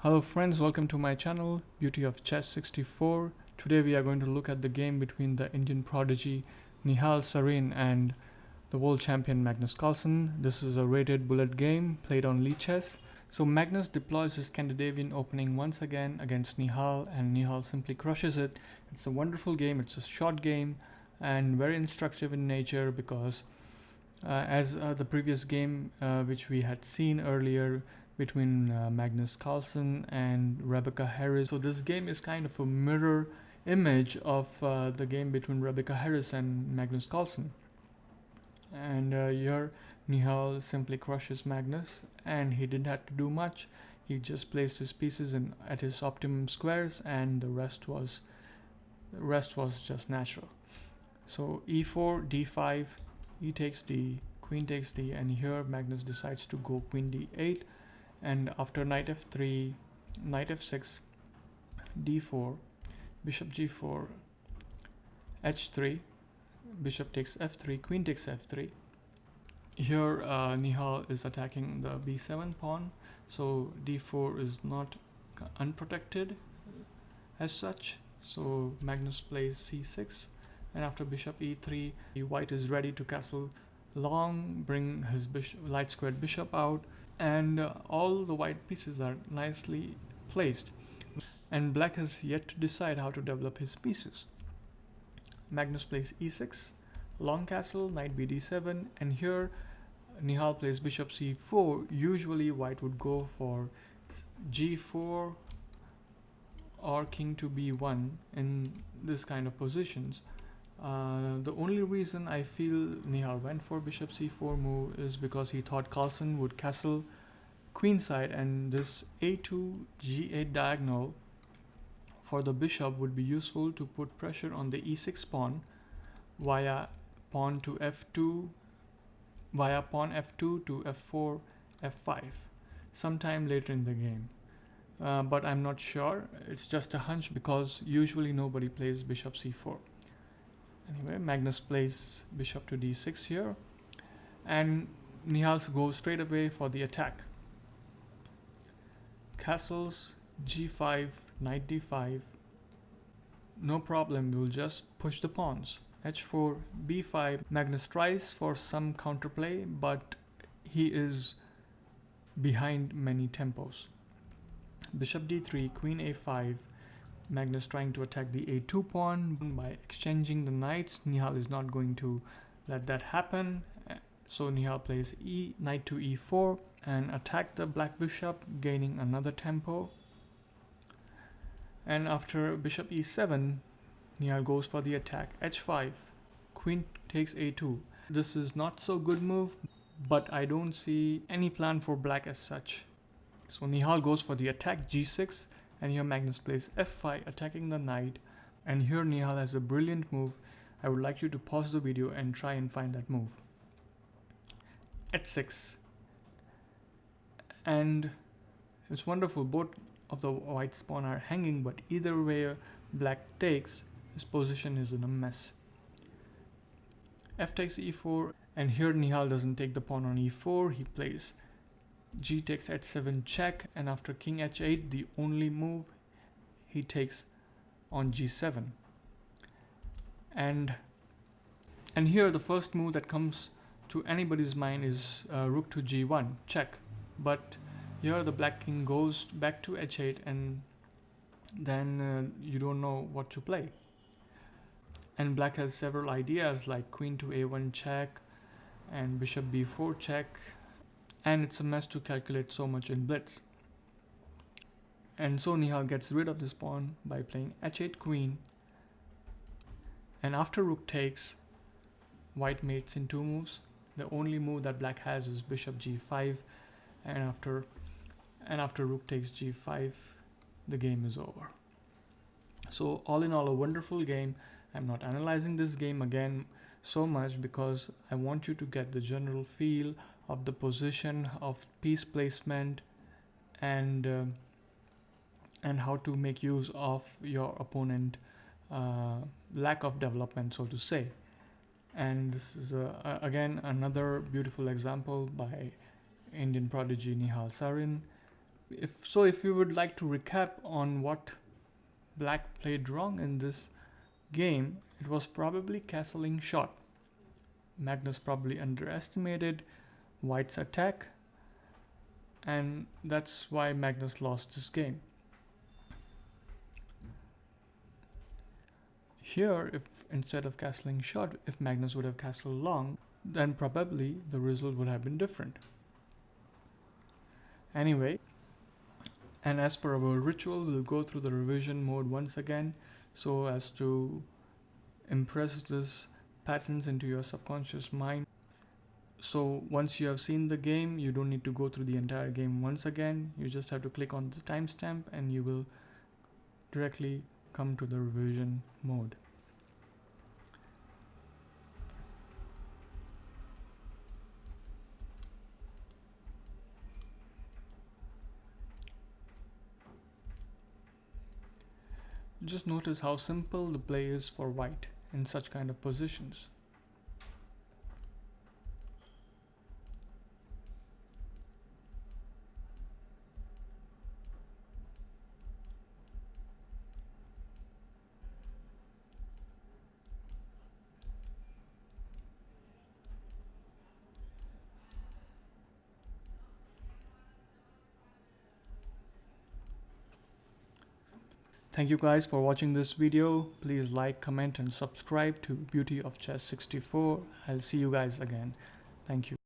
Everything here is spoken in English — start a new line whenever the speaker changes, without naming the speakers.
Hello friends, welcome to my channel, Beauty of Chess 64. Today we are going to look at the game between the Indian Prodigy Nihal Sarin and the world champion Magnus Carlsen. This is a rated bullet game played on Lichess. So Magnus deploys his Scandinavian opening once again against Nihal, and Nihal simply crushes it. It's a wonderful game, it's a short game and very instructive in nature because as the previous game which we had seen earlier between Magnus Carlsen and Rebecca Harris. So this game is kind of a mirror image of the game between Rebecca Harris and Magnus Carlsen. And here Nihal simply crushes Magnus, and he didn't have to do much. He just placed his pieces at his optimum squares, and the rest was just natural. So e4, d5, e takes d, queen takes d, and here Magnus decides to go queen d8. And after knight f3, knight f6, d4, bishop g4, h3, bishop takes f3, queen takes f3. Here Nihal is attacking the b7 pawn, so d4 is not unprotected as such. So Magnus plays c6, and after bishop e3, white is ready to castle long, bring his light squared bishop out, and all the white pieces are nicely placed, and black has yet to decide how to develop his pieces. Magnus plays e6, long castle, knight bd7, and here Nihal plays bishop c4. Usually white would go for g4 or king to b1 in this kind of positions. The only reason I feel Nihal went for bishop c4 move is because he thought Carlsen would castle queenside, and this a2 g8 diagonal for the bishop would be useful to put pressure on the e6 pawn via pawn f2 to f4 f5 sometime later in the game. But I'm not sure, it's just a hunch because usually nobody plays bishop c4. Anyway, Magnus plays bishop to d6 here, and Nihal goes straight away for the attack. Castles, g5, knight d5, no problem, we'll just push the pawns. h4, b5, Magnus tries for some counterplay, but he is behind many tempos. Bishop d3, queen a5, Magnus trying to attack the a2 pawn by exchanging the knights. Nihal is not going to let that happen, so Nihal plays knight to e4 and attack the black bishop, gaining another tempo. And after bishop e7, Nihal goes for the attack. h5, queen takes a2. This is not so good move, but I don't see any plan for black as such. So Nihal goes for the attack, g6, and here Magnus plays f5, attacking the knight. And here Nihal has a brilliant move. I would like you to pause the video and try and find that move. h6, and it's wonderful, both of the white pawn are hanging, but either way black takes, his position is in a mess. F takes e4, and here Nihal doesn't take the pawn on e4, he plays g takes h7 check, and after king h8, the only move, he takes on g7. And here the first move that comes to anybody's mind is rook to g1 check, but here the black king goes back to h8, and then you don't know what to play. And black has several ideas like queen to a1 check and bishop b4 check, and it's a mess to calculate so much in blitz. And so Nihal gets rid of this pawn by playing h8 queen, and after rook takes, white mates in two moves. The only move that black has is bishop g5, and after rook takes g5, the game is over. So all in all, a wonderful game. I'm not analyzing this game again so much because I want you to get the general feel of the position, of piece placement, and how to make use of your opponent lack of development, so to say. And this is again another beautiful example by Indian Prodigy Nihal Sarin. If you would like to recap on what black played wrong in this game, it was probably castling shot. Magnus probably underestimated white's attack, and that's why Magnus lost this game. Here, if instead of castling short, if Magnus would have castled long, then probably the result would have been different. Anyway, and as per our ritual, we'll go through the revision mode once again so as to impress these patterns into your subconscious mind. So once you have seen the game, you don't need to go through the entire game once again. You just have to click on the timestamp and you will directly come to the revision mode. Just notice how simple the play is for white in such kind of positions. Thank you guys for watching this video. Please like, comment and subscribe to Beauty of Chess 64. I'll see you guys again. Thank you.